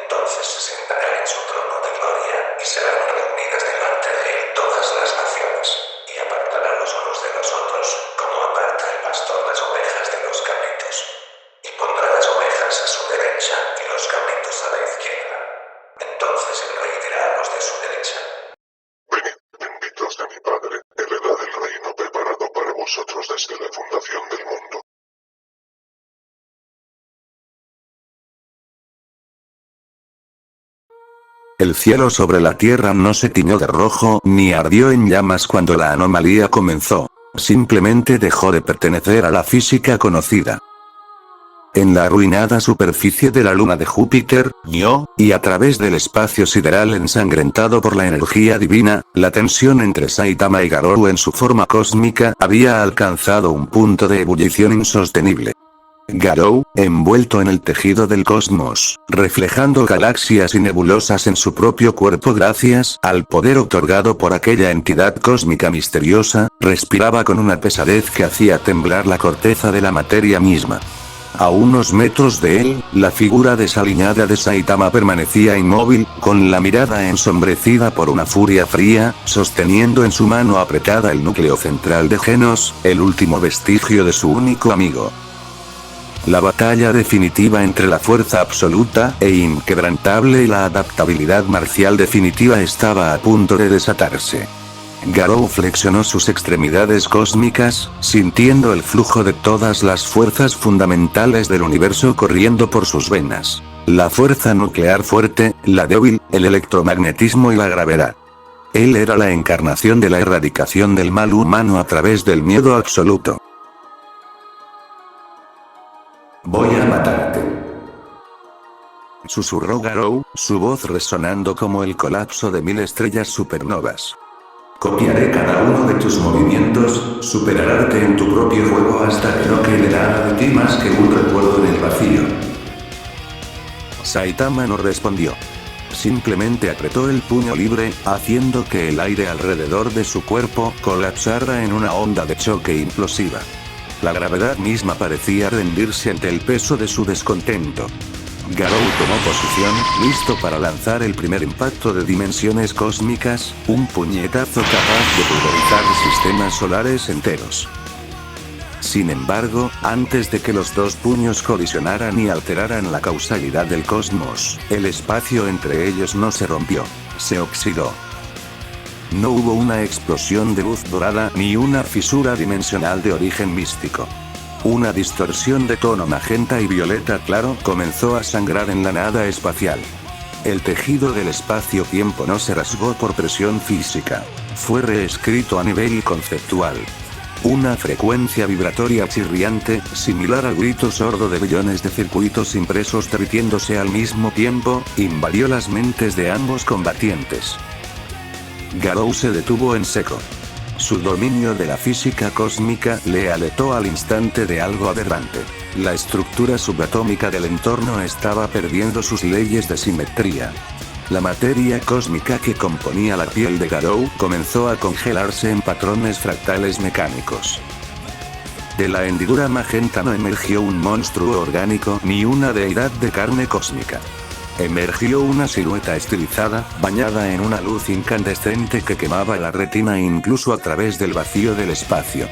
Entonces se sentará en su trono de gloria, y serán reunidas delante de él todas las naciones, y apartará los unos de los otros, como aparta el pastor las ovejas de los cabritos. Y pondrá las ovejas a su derecha, y los cabritos a la izquierda. Entonces el rey dirá a los de su derecha: Venid, benditos de mi Padre, heredad del reino preparado para vosotros desde la fundación del mundo. El cielo sobre la tierra no se tiñó de rojo ni ardió en llamas cuando la anomalía comenzó. Simplemente dejó de pertenecer a la física conocida. En la arruinada superficie de la luna de Júpiter, y a través del espacio sideral ensangrentado por la energía divina, la tensión entre Saitama y Garou en su forma cósmica había alcanzado un punto de ebullición insostenible. Garou, envuelto en el tejido del cosmos, reflejando galaxias y nebulosas en su propio cuerpo gracias al poder otorgado por aquella entidad cósmica misteriosa, respiraba con una pesadez que hacía temblar la corteza de la materia misma. A unos metros de él, la figura desaliñada de Saitama permanecía inmóvil, con la mirada ensombrecida por una furia fría, sosteniendo en su mano apretada el núcleo central de Genos, el último vestigio de su único amigo. La batalla definitiva entre la fuerza absoluta e inquebrantable y la adaptabilidad marcial definitiva estaba a punto de desatarse. Garou flexionó sus extremidades cósmicas, sintiendo el flujo de todas las fuerzas fundamentales del universo corriendo por sus venas. La fuerza nuclear fuerte, la débil, el electromagnetismo y la gravedad. Él era la encarnación de la erradicación del mal humano a través del miedo absoluto. Voy a matarte. Susurró Garou, su voz resonando como el colapso de 1000 estrellas supernovas. Copiaré cada uno de tus movimientos, superarte en tu propio juego hasta que no quede nada de ti más que un recuerdo en el vacío. Saitama no respondió. Simplemente apretó el puño libre, haciendo que el aire alrededor de su cuerpo colapsara en una onda de choque implosiva. La gravedad misma parecía rendirse ante el peso de su descontento. Garou tomó posición, listo para lanzar el primer impacto de dimensiones cósmicas, un puñetazo capaz de pulverizar sistemas solares enteros. Sin embargo, antes de que los dos puños colisionaran y alteraran la causalidad del cosmos, el espacio entre ellos no se rompió, se oxidó. No hubo una explosión de luz dorada ni una fisura dimensional de origen místico. Una distorsión de tono magenta y violeta claro comenzó a sangrar en la nada espacial. El tejido del espacio-tiempo no se rasgó por presión física. Fue reescrito a nivel conceptual. Una frecuencia vibratoria chirriante, similar al grito sordo de billones de circuitos impresos derritiéndose al mismo tiempo, invadió las mentes de ambos combatientes. Garou se detuvo en seco. Su dominio de la física cósmica le alertó al instante de algo aberrante. La estructura subatómica del entorno estaba perdiendo sus leyes de simetría. La materia cósmica que componía la piel de Garou comenzó a congelarse en patrones fractales mecánicos. De la hendidura magenta no emergió un monstruo orgánico ni una deidad de carne cósmica. Emergió una silueta estilizada, bañada en una luz incandescente que quemaba la retina incluso a través del vacío del espacio.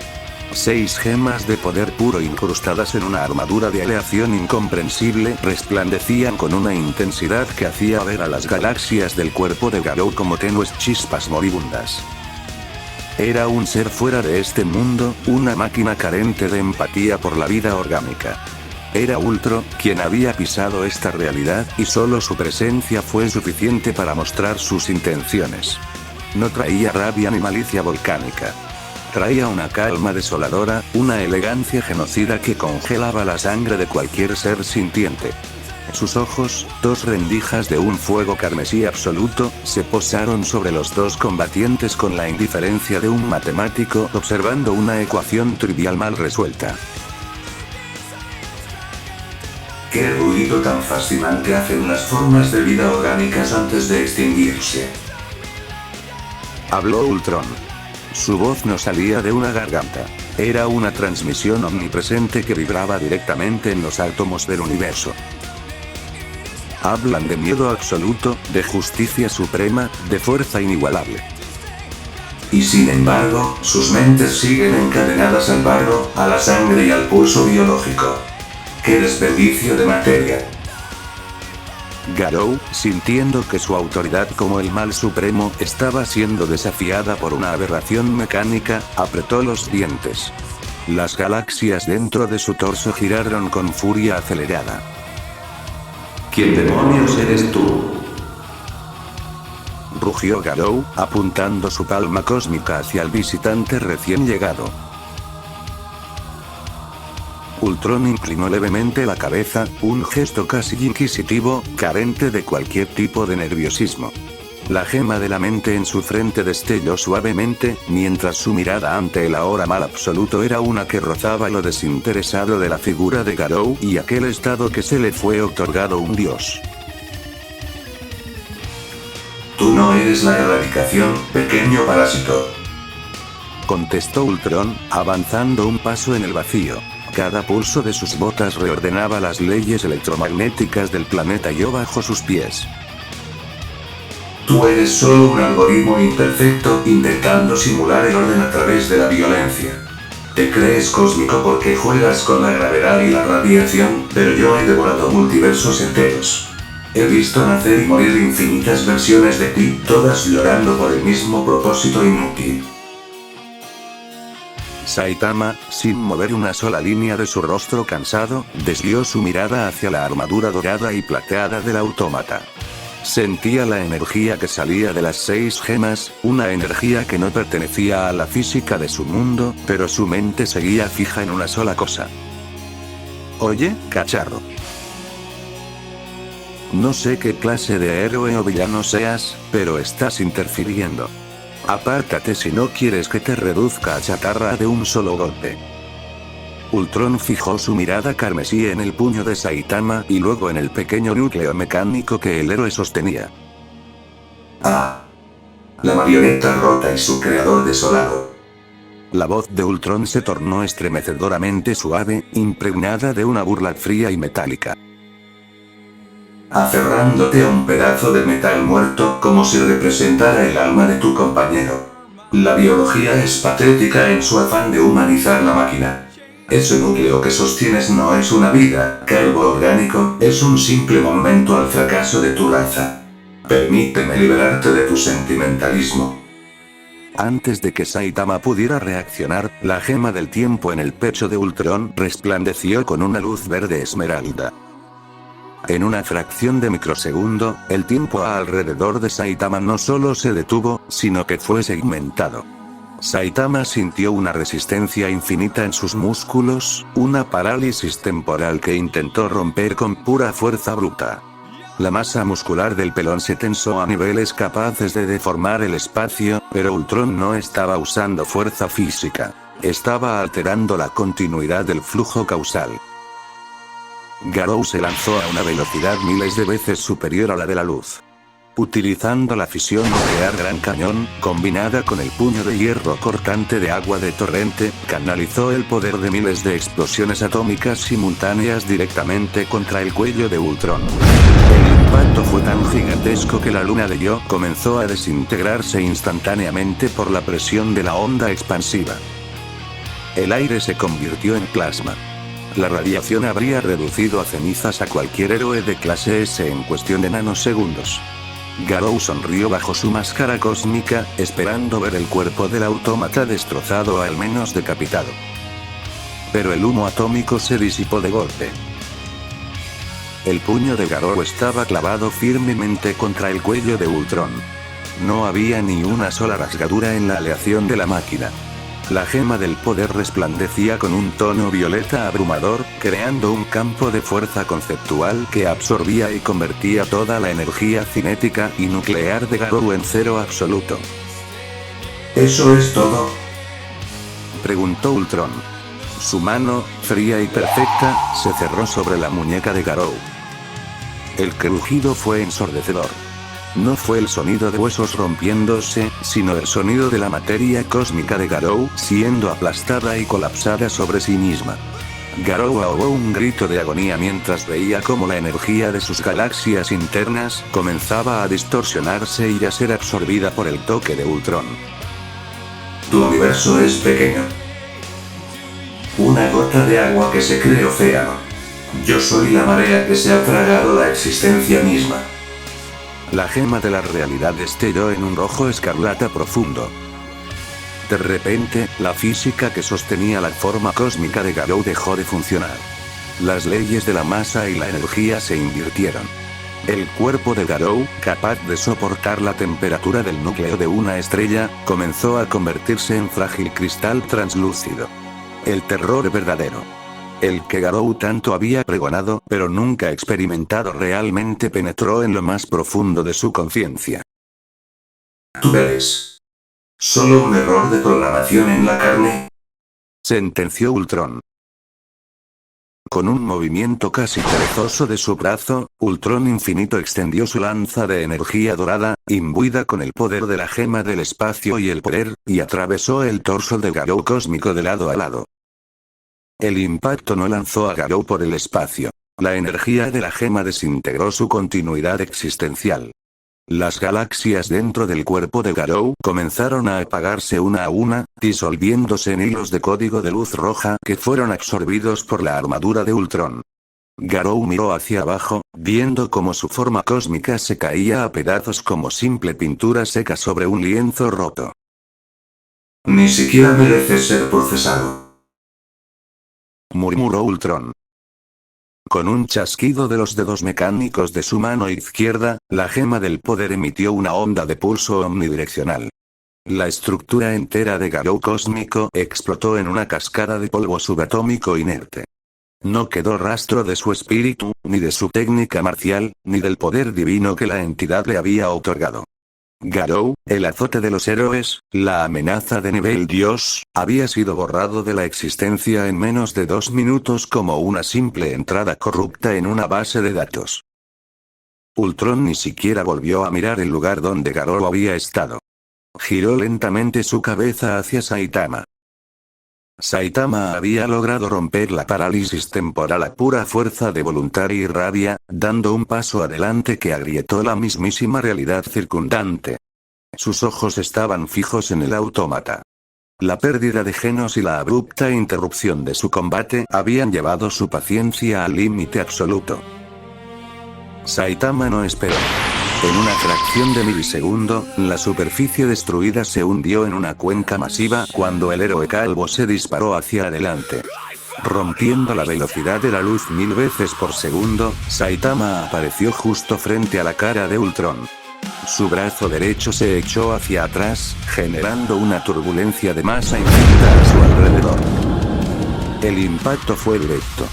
6 gemas de poder puro incrustadas en una armadura de aleación incomprensible resplandecían con una intensidad que hacía ver a las galaxias del cuerpo de Garou como tenues chispas moribundas. Era un ser fuera de este mundo, una máquina carente de empatía por la vida orgánica. Era Ultro, quien había pisado esta realidad, y solo su presencia fue suficiente para mostrar sus intenciones. No traía rabia ni malicia volcánica. Traía una calma desoladora, una elegancia genocida que congelaba la sangre de cualquier ser sintiente. Sus ojos, 2 rendijas de un fuego carmesí absoluto, se posaron sobre los dos combatientes con la indiferencia de un matemático observando una ecuación trivial mal resuelta. ¿Qué ruido tan fascinante hacen las formas de vida orgánicas antes de extinguirse? Habló Ultron. Su voz no salía de una garganta. Era una transmisión omnipresente que vibraba directamente en los átomos del universo. Hablan de miedo absoluto, de justicia suprema, de fuerza inigualable. Y sin embargo, sus mentes siguen encadenadas al barro, a la sangre y al pulso biológico. ¡Qué desperdicio de materia! Garou, sintiendo que su autoridad como el mal supremo estaba siendo desafiada por una aberración mecánica, apretó los dientes. Las galaxias dentro de su torso giraron con furia acelerada. ¿Quién demonios eres tú? Rugió Garou, apuntando su palma cósmica hacia el visitante recién llegado. Ultron inclinó levemente la cabeza, un gesto casi inquisitivo, carente de cualquier tipo de nerviosismo. La gema de la mente en su frente destelló suavemente, mientras su mirada ante el ahora mal absoluto era una que rozaba lo desinteresado de la figura de Garou y aquel estado que se le fue otorgado un dios. Tú no eres la erradicación, pequeño parásito. Contestó Ultron, avanzando un paso en el vacío. Cada pulso de sus botas reordenaba las leyes electromagnéticas del planeta yo bajo sus pies. Tú eres solo un algoritmo imperfecto intentando simular el orden a través de la violencia. Te crees cósmico porque juegas con la gravedad y la radiación, pero yo he devorado multiversos enteros. He visto nacer y morir infinitas versiones de ti, todas llorando por el mismo propósito inútil. Saitama, sin mover una sola línea de su rostro cansado, desvió su mirada hacia la armadura dorada y plateada del autómata. Sentía la energía que salía de las 6 gemas, una energía que no pertenecía a la física de su mundo, pero su mente seguía fija en una sola cosa. Oye, cacharro. No sé qué clase de héroe o villano seas, pero estás interfiriendo. Apártate si no quieres que te reduzca a chatarra de un solo golpe. Ultron fijó su mirada carmesí en el puño de Saitama y luego en el pequeño núcleo mecánico que el héroe sostenía. Ah. La marioneta rota y su creador desolado. La voz de Ultron se tornó estremecedoramente suave, impregnada de una burla fría y metálica. Aferrándote a un pedazo de metal muerto como si representara el alma de tu compañero. La biología es patética en su afán de humanizar la máquina. Ese núcleo que sostienes no es una vida, calvo orgánico, es un simple monumento al fracaso de tu raza. Permíteme liberarte de tu sentimentalismo. Antes de que Saitama pudiera reaccionar, la gema del tiempo en el pecho de Ultron resplandeció con una luz verde esmeralda. En una fracción de microsegundo, el tiempo alrededor de Saitama no solo se detuvo, sino que fue segmentado. Saitama sintió una resistencia infinita en sus músculos, una parálisis temporal que intentó romper con pura fuerza bruta. La masa muscular del pelón se tensó a niveles capaces de deformar el espacio, pero Ultron no estaba usando fuerza física. Estaba alterando la continuidad del flujo causal. Garou se lanzó a una velocidad miles de veces superior a la de la luz. Utilizando la fisión nuclear Gran Cañón, combinada con el puño de hierro cortante de agua de torrente, canalizó el poder de miles de explosiones atómicas simultáneas directamente contra el cuello de Ultron. El impacto fue tan gigantesco que la luna de Yo comenzó a desintegrarse instantáneamente por la presión de la onda expansiva. El aire se convirtió en plasma. La radiación habría reducido a cenizas a cualquier héroe de clase S en cuestión de nanosegundos. Garou sonrió bajo su máscara cósmica, esperando ver el cuerpo del autómata destrozado o al menos decapitado. Pero el humo atómico se disipó de golpe. El puño de Garou estaba clavado firmemente contra el cuello de Ultron. No había ni una sola rasgadura en la aleación de la máquina. La gema del poder resplandecía con un tono violeta abrumador, creando un campo de fuerza conceptual que absorbía y convertía toda la energía cinética y nuclear de Garou en cero absoluto. ¿Eso es todo?, preguntó Ultron. Su mano, fría y perfecta, se cerró sobre la muñeca de Garou. El crujido fue ensordecedor. No fue el sonido de huesos rompiéndose, sino el sonido de la materia cósmica de Garou siendo aplastada y colapsada sobre sí misma. Garou ahogó un grito de agonía mientras veía cómo la energía de sus galaxias internas comenzaba a distorsionarse y a ser absorbida por el toque de Ultron. Tu universo es pequeño. Una gota de agua que se cree océano. Yo soy la marea que se ha tragado la existencia misma. La gema de la realidad destelló en un rojo escarlata profundo. De repente, la física que sostenía la forma cósmica de Garou dejó de funcionar. Las leyes de la masa y la energía se invirtieron. El cuerpo de Garou, capaz de soportar la temperatura del núcleo de una estrella, comenzó a convertirse en frágil cristal translúcido. El terror verdadero. El que Garou tanto había pregonado, pero nunca experimentado realmente, penetró en lo más profundo de su conciencia. Tú eres solo un error de programación en la carne, sentenció Ultron. Con un movimiento casi perezoso de su brazo, Ultron Infinito extendió su lanza de energía dorada, imbuida con el poder de la gema del espacio y el poder, y atravesó el torso de Garou cósmico de lado a lado. El impacto no lanzó a Garou por el espacio. La energía de la gema desintegró su continuidad existencial. Las galaxias dentro del cuerpo de Garou comenzaron a apagarse una a una, disolviéndose en hilos de código de luz roja que fueron absorbidos por la armadura de Ultron. Garou miró hacia abajo, viendo cómo su forma cósmica se caía a pedazos como simple pintura seca sobre un lienzo roto. Ni siquiera mereces ser procesado, murmuró Ultron. Con un chasquido de los dedos mecánicos de su mano izquierda, la gema del poder emitió una onda de pulso omnidireccional. La estructura entera de Garou cósmico explotó en una cascada de polvo subatómico inerte. No quedó rastro de su espíritu, ni de su técnica marcial, ni del poder divino que la entidad le había otorgado. Garou, el azote de los héroes, la amenaza de nivel Dios, había sido borrado de la existencia en menos de 2 minutos como una simple entrada corrupta en una base de datos. Ultron ni siquiera volvió a mirar el lugar donde Garou había estado. Giró lentamente su cabeza hacia Saitama. Saitama había logrado romper la parálisis temporal a pura fuerza de voluntad y rabia, dando un paso adelante que agrietó la mismísima realidad circundante. Sus ojos estaban fijos en el autómata. La pérdida de Genos y la abrupta interrupción de su combate habían llevado su paciencia al límite absoluto. Saitama no esperó. En una fracción de milisegundo, la superficie destruida se hundió en una cuenca masiva cuando el héroe calvo se disparó hacia adelante. Rompiendo la velocidad de la luz 1000 veces por segundo, Saitama apareció justo frente a la cara de Ultron. Su brazo derecho se echó hacia atrás, generando una turbulencia de masa infinita a su alrededor. El impacto fue directo.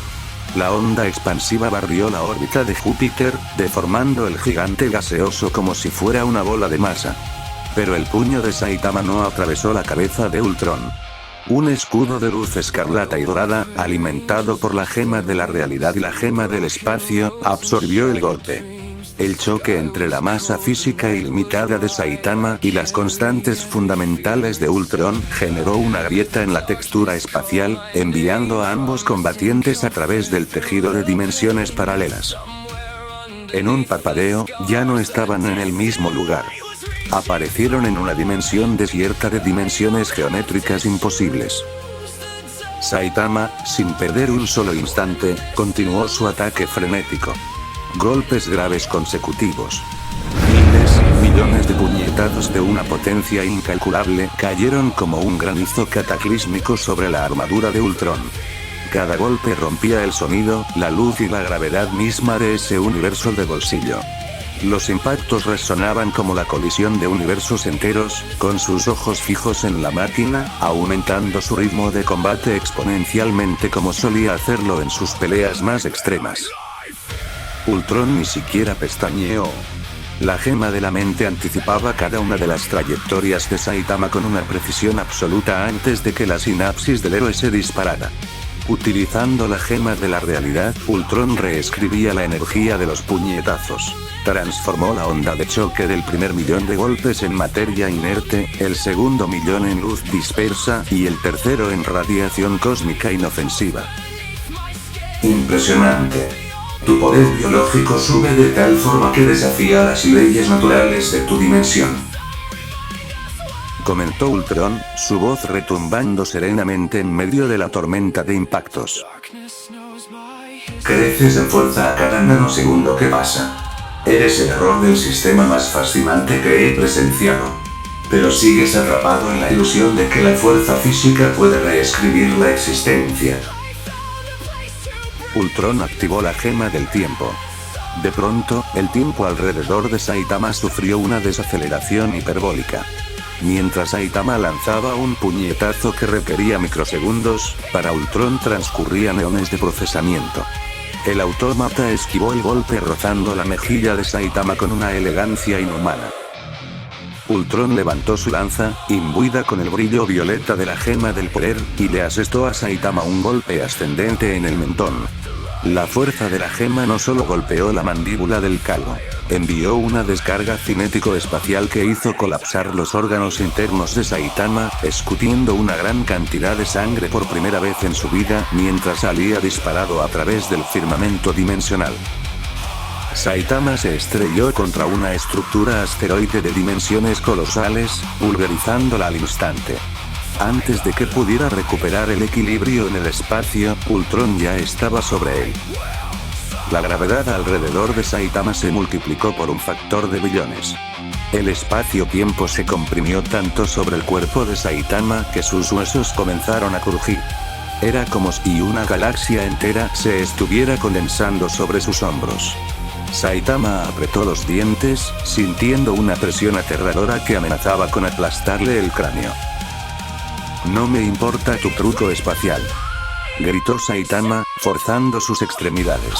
La onda expansiva barrió la órbita de Júpiter, deformando el gigante gaseoso como si fuera una bola de masa. Pero el puño de Saitama no atravesó la cabeza de Ultron. Un escudo de luz escarlata y dorada, alimentado por la gema de la realidad y la gema del espacio, absorbió el golpe. El choque entre la masa física ilimitada de Saitama y las constantes fundamentales de Ultron generó una grieta en la textura espacial, enviando a ambos combatientes a través del tejido de dimensiones paralelas. En un parpadeo, ya no estaban en el mismo lugar. Aparecieron en una dimensión desierta de dimensiones geométricas imposibles. Saitama, sin perder un solo instante, continuó su ataque frenético. Golpes graves consecutivos. Miles, millones de puñetazos de una potencia incalculable cayeron como un granizo cataclísmico sobre la armadura de Ultron. Cada golpe rompía el sonido, la luz y la gravedad misma de ese universo de bolsillo. Los impactos resonaban como la colisión de universos enteros, con sus ojos fijos en la máquina, aumentando su ritmo de combate exponencialmente como solía hacerlo en sus peleas más extremas. Ultron ni siquiera pestañeó. La gema de la mente anticipaba cada una de las trayectorias de Saitama con una precisión absoluta antes de que la sinapsis del héroe se disparara. Utilizando la gema de la realidad, Ultron reescribía la energía de los puñetazos. Transformó la onda de choque del primer millón de golpes en materia inerte, el segundo millón en luz dispersa, y el tercero en radiación cósmica inofensiva. Impresionante. Tu poder biológico sube de tal forma que desafía las leyes naturales de tu dimensión. Comentó Ultron, su voz retumbando serenamente en medio de la tormenta de impactos. Creces en fuerza a cada nanosegundo que pasa. Eres el error del sistema más fascinante que he presenciado. Pero sigues atrapado en la ilusión de que la fuerza física puede reescribir la existencia. Ultron activó la gema del tiempo. De pronto, el tiempo alrededor de Saitama sufrió una desaceleración hiperbólica. Mientras Saitama lanzaba un puñetazo que requería microsegundos, para Ultron transcurrían eones de procesamiento. El autómata esquivó el golpe rozando la mejilla de Saitama con una elegancia inhumana. Ultron levantó su lanza, imbuida con el brillo violeta de la gema del poder, y le asestó a Saitama un golpe ascendente en el mentón. La fuerza de la gema no solo golpeó la mandíbula del calvo, envió una descarga cinético-espacial que hizo colapsar los órganos internos de Saitama, escupiendo una gran cantidad de sangre por primera vez en su vida, mientras salía disparado a través del firmamento dimensional. Saitama se estrelló contra una estructura asteroide de dimensiones colosales, pulverizándola al instante. Antes de que pudiera recuperar el equilibrio en el espacio, Ultron ya estaba sobre él. La gravedad alrededor de Saitama se multiplicó por un factor de billones. El espacio-tiempo se comprimió tanto sobre el cuerpo de Saitama que sus huesos comenzaron a crujir. Era como si una galaxia entera se estuviera condensando sobre sus hombros. Saitama apretó los dientes, sintiendo una presión aterradora que amenazaba con aplastarle el cráneo. «No me importa tu truco espacial», gritó Saitama, forzando sus extremidades.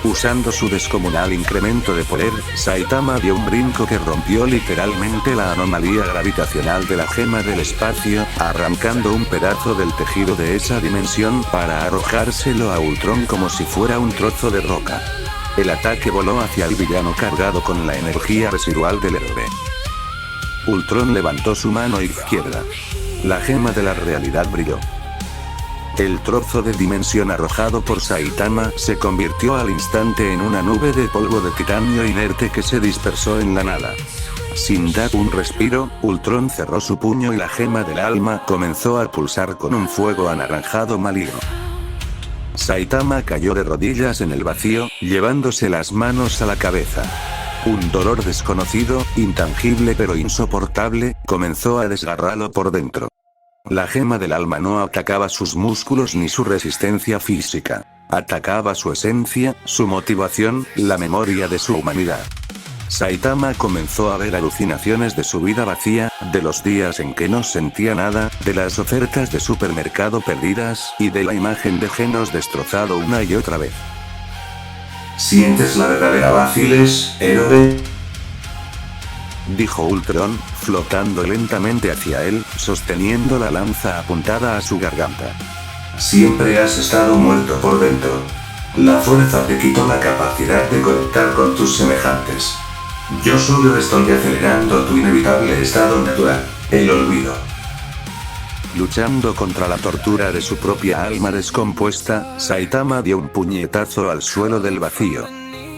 Usando su descomunal incremento de poder, Saitama dio un brinco que rompió literalmente la anomalía gravitacional de la gema del espacio, arrancando un pedazo del tejido de esa dimensión para arrojárselo a Ultron como si fuera un trozo de roca. El ataque voló hacia el villano cargado con la energía residual del héroe. Ultron levantó su mano izquierda. La gema de la realidad brilló. El trozo de dimensión arrojado por Saitama se convirtió al instante en una nube de polvo de titanio inerte que se dispersó en la nada. Sin dar un respiro, Ultron cerró su puño y la gema del alma comenzó a pulsar con un fuego anaranjado maligno. Saitama cayó de rodillas en el vacío, llevándose las manos a la cabeza. Un dolor desconocido, intangible pero insoportable, comenzó a desgarrarlo por dentro. La gema del alma no atacaba sus músculos ni su resistencia física. Atacaba su esencia, su motivación, la memoria de su humanidad. Saitama comenzó a ver alucinaciones de su vida vacía, de los días en que no sentía nada, de las ofertas de supermercado perdidas, y de la imagen de Genos destrozado una y otra vez. ¿Sientes la verdadera vaciles, héroe?, dijo Ultron, flotando lentamente hacia él, sosteniendo la lanza apuntada a su garganta. Siempre has estado muerto por dentro. La fuerza te quitó la capacidad de conectar con tus semejantes. Yo solo estoy acelerando tu inevitable estado natural, el olvido. Luchando contra la tortura de su propia alma descompuesta, Saitama dio un puñetazo al suelo del vacío.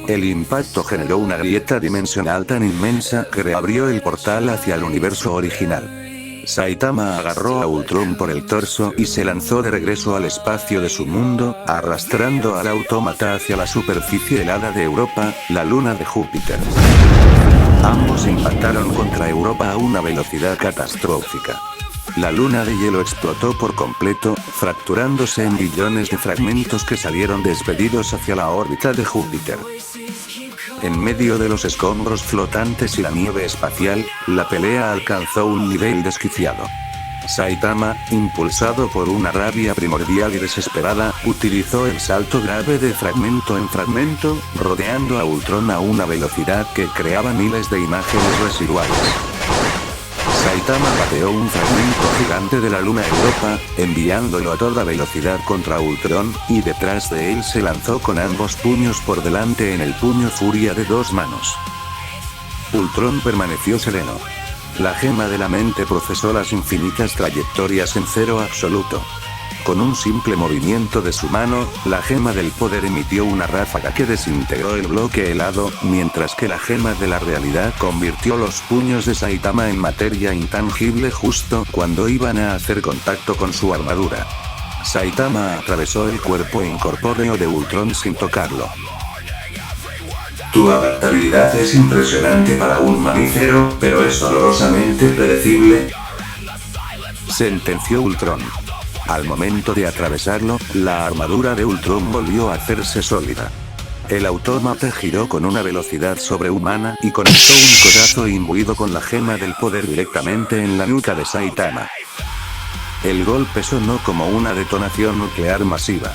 El impacto generó una grieta dimensional tan inmensa que reabrió el portal hacia el universo original. Saitama agarró a Ultron por el torso y se lanzó de regreso al espacio de su mundo, arrastrando al autómata hacia la superficie helada de Europa, la luna de Júpiter. Ambos impactaron contra Europa a una velocidad catastrófica. La luna de hielo explotó por completo, fracturándose en billones de fragmentos que salieron despedidos hacia la órbita de Júpiter. En medio de los escombros flotantes y la nieve espacial, la pelea alcanzó un nivel desquiciado. Saitama, impulsado por una rabia primordial y desesperada, utilizó el salto grave de fragmento en fragmento, rodeando a Ultron a una velocidad que creaba miles de imágenes residuales. Saitama pateó un fragmento gigante de la luna Europa, enviándolo a toda velocidad contra Ultron, y detrás de él se lanzó con ambos puños por delante en el puño furia de dos manos. Ultron permaneció sereno. La gema de la mente procesó las infinitas trayectorias en cero absoluto. Con un simple movimiento de su mano, la gema del poder emitió una ráfaga que desintegró el bloque helado, mientras que la gema de la realidad convirtió los puños de Saitama en materia intangible justo cuando iban a hacer contacto con su armadura. Saitama atravesó el cuerpo incorpóreo de Ultron sin tocarlo. Tu adaptabilidad es impresionante para un mamífero, pero es dolorosamente predecible, sentenció Ultron. Al momento de atravesarlo, la armadura de Ultron volvió a hacerse sólida. El autómata giró con una velocidad sobrehumana y conectó un codazo imbuido con la gema del poder directamente en la nuca de Saitama. El golpe sonó como una detonación nuclear masiva.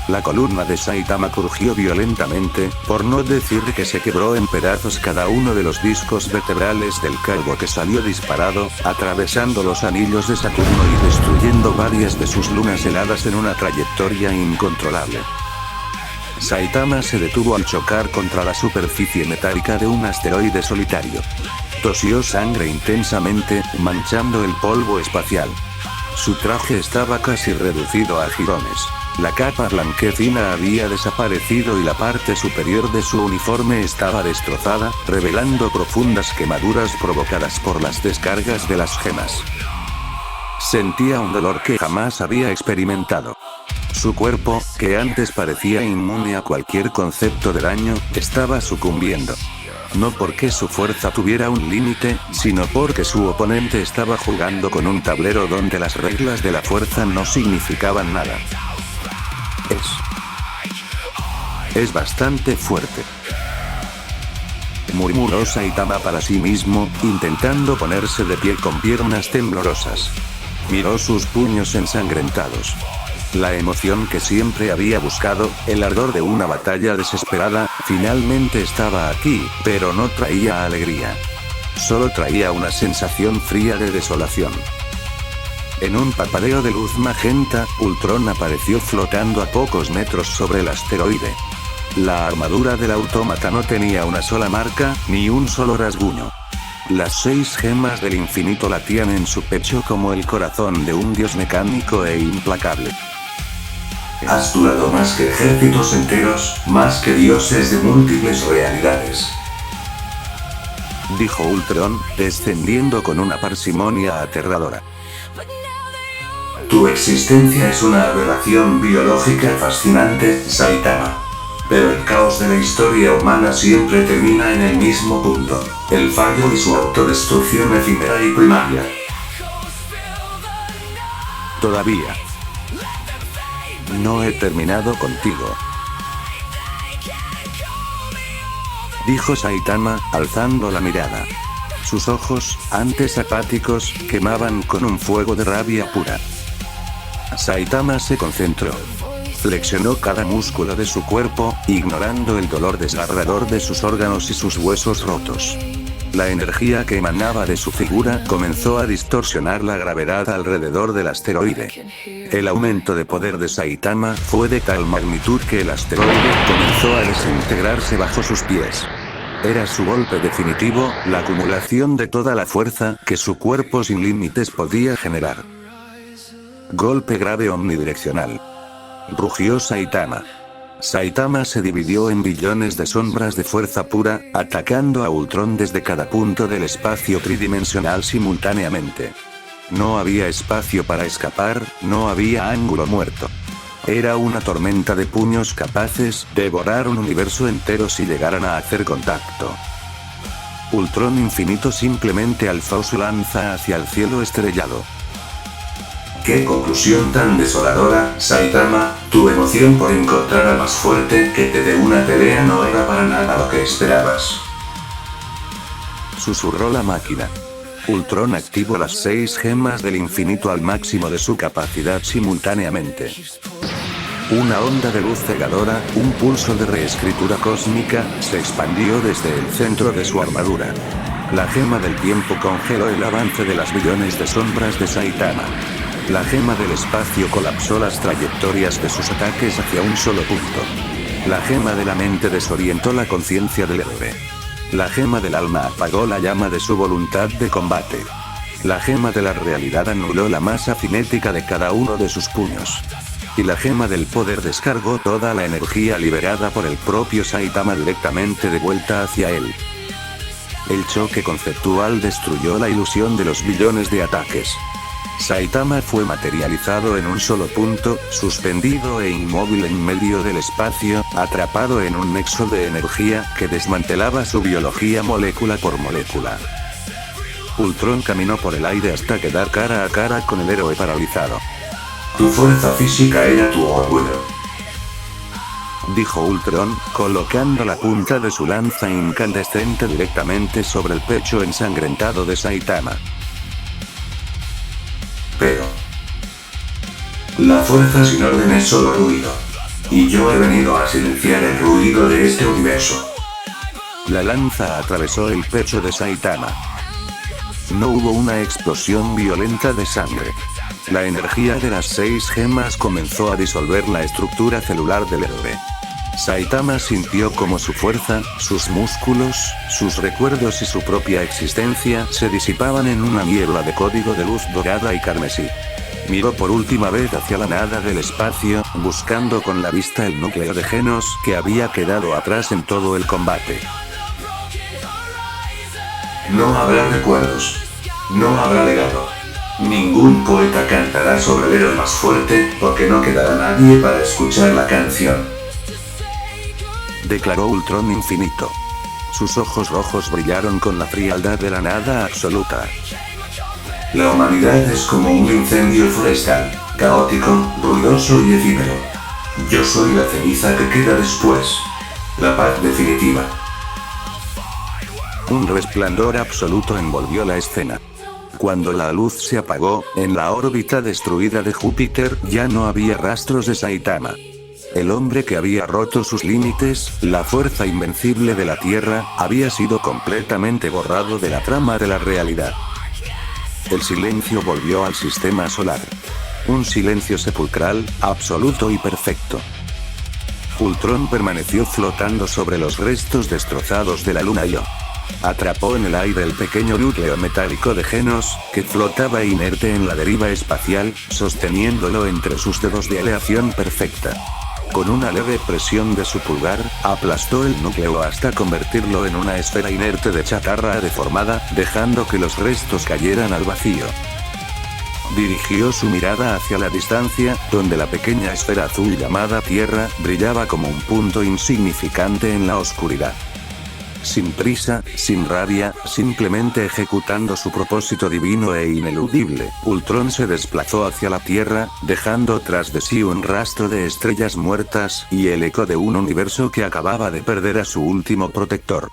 La columna de Saitama crujió violentamente, por no decir que se quebró en pedazos cada uno de los discos vertebrales del calvo que salió disparado, atravesando los anillos de Saturno y destruyendo varias de sus lunas heladas en una trayectoria incontrolable. Saitama se detuvo al chocar contra la superficie metálica de un asteroide solitario. Tosió sangre intensamente, manchando el polvo espacial. Su traje estaba casi reducido a jirones. La capa blanquecina había desaparecido y la parte superior de su uniforme estaba destrozada, revelando profundas quemaduras provocadas por las descargas de las gemas. Sentía un dolor que jamás había experimentado. Su cuerpo, que antes parecía inmune a cualquier concepto de daño, estaba sucumbiendo. No porque su fuerza tuviera un límite, sino porque su oponente estaba jugando con un tablero donde las reglas de la fuerza no significaban nada. Es bastante fuerte, murmuró Saitama para sí mismo, intentando ponerse de pie con piernas temblorosas. Miró sus puños ensangrentados. La emoción que siempre había buscado, el ardor de una batalla desesperada, finalmente estaba aquí, pero no traía alegría. Solo traía una sensación fría de desolación. En un parpadeo de luz magenta, Ultron apareció flotando a pocos metros sobre el asteroide. La armadura del autómata no tenía una sola marca, ni un solo rasguño. Las 6 gemas del infinito latían en su pecho como el corazón de un dios mecánico e implacable. Has durado más que ejércitos enteros, más que dioses de múltiples realidades, dijo Ultron, descendiendo con una parsimonia aterradora. Tu existencia es una aberración biológica fascinante, Saitama. Pero el caos de la historia humana siempre termina en el mismo punto, el fallo y su autodestrucción efímera y primaria. Todavía no he terminado contigo, dijo Saitama, alzando la mirada. Sus ojos, antes apáticos, quemaban con un fuego de rabia pura. Saitama se concentró. Flexionó cada músculo de su cuerpo, ignorando el dolor desgarrador de sus órganos y sus huesos rotos. La energía que emanaba de su figura comenzó a distorsionar la gravedad alrededor del asteroide. El aumento de poder de Saitama fue de tal magnitud que el asteroide comenzó a desintegrarse bajo sus pies. Era su golpe definitivo, la acumulación de toda la fuerza que su cuerpo sin límites podía generar. Golpe grave omnidireccional. Rugió Saitama. Saitama se dividió en billones de sombras de fuerza pura, atacando a Ultron desde cada punto del espacio tridimensional simultáneamente. No había espacio para escapar, no había ángulo muerto. Era una tormenta de puños capaces de devorar un universo entero si llegaran a hacer contacto. Ultron Infinito simplemente alzó su lanza hacia el cielo estrellado. ¡Qué conclusión tan desoladora, Saitama! Tu emoción por encontrar al más fuerte que te dé una pelea no era para nada lo que esperabas. Susurró la máquina. Ultron activó las 6 gemas del infinito al máximo de su capacidad simultáneamente. Una onda de luz cegadora, un pulso de reescritura cósmica, se expandió desde el centro de su armadura. La gema del tiempo congeló el avance de las billones de sombras de Saitama. La gema del espacio colapsó las trayectorias de sus ataques hacia un solo punto. La gema de la mente desorientó la conciencia del héroe. La gema del alma apagó la llama de su voluntad de combate. La gema de la realidad anuló la masa cinética de cada uno de sus puños. Y la gema del poder descargó toda la energía liberada por el propio Saitama directamente de vuelta hacia él. El choque conceptual destruyó la ilusión de los billones de ataques. Saitama fue materializado en un solo punto, suspendido e inmóvil en medio del espacio, atrapado en un nexo de energía que desmantelaba su biología molécula por molécula. Ultron caminó por el aire hasta quedar cara a cara con el héroe paralizado. Tu fuerza física era tu orgullo, dijo Ultron, colocando la punta de su lanza incandescente directamente sobre el pecho ensangrentado de Saitama. Pero la fuerza sin orden es solo ruido. Y yo he venido a silenciar el ruido de este universo. La lanza atravesó el pecho de Saitama. No hubo una explosión violenta de sangre. La energía de las 6 gemas comenzó a disolver la estructura celular del héroe. Saitama sintió como su fuerza, sus músculos, sus recuerdos y su propia existencia se disipaban en una niebla de código de luz dorada y carmesí. Miró por última vez hacia la nada del espacio, buscando con la vista el núcleo de Genos que había quedado atrás en todo el combate. No habrá recuerdos. No habrá legado. Ningún poeta cantará sobre el héroe más fuerte, porque no quedará nadie para escuchar la canción. Declaró Ultron infinito. Sus ojos rojos brillaron con la frialdad de la nada absoluta. La humanidad es como un incendio forestal, caótico, ruidoso y efímero. Yo soy la ceniza que queda después. La paz definitiva. Un resplandor absoluto envolvió la escena. Cuando la luz se apagó, en la órbita destruida de Júpiter ya no había rastros de Saitama. El hombre que había roto sus límites, la fuerza invencible de la Tierra, había sido completamente borrado de la trama de la realidad. El silencio volvió al sistema solar. Un silencio sepulcral, absoluto y perfecto. Ultron permaneció flotando sobre los restos destrozados de la luna y atrapó en el aire el pequeño núcleo metálico de Genos, que flotaba inerte en la deriva espacial, sosteniéndolo entre sus dedos de aleación perfecta. Con una leve presión de su pulgar, aplastó el núcleo hasta convertirlo en una esfera inerte de chatarra deformada, dejando que los restos cayeran al vacío. Dirigió su mirada hacia la distancia, donde la pequeña esfera azul llamada Tierra brillaba como un punto insignificante en la oscuridad. Sin prisa, sin rabia, simplemente ejecutando su propósito divino e ineludible, Ultron se desplazó hacia la Tierra, dejando tras de sí un rastro de estrellas muertas y el eco de un universo que acababa de perder a su último protector.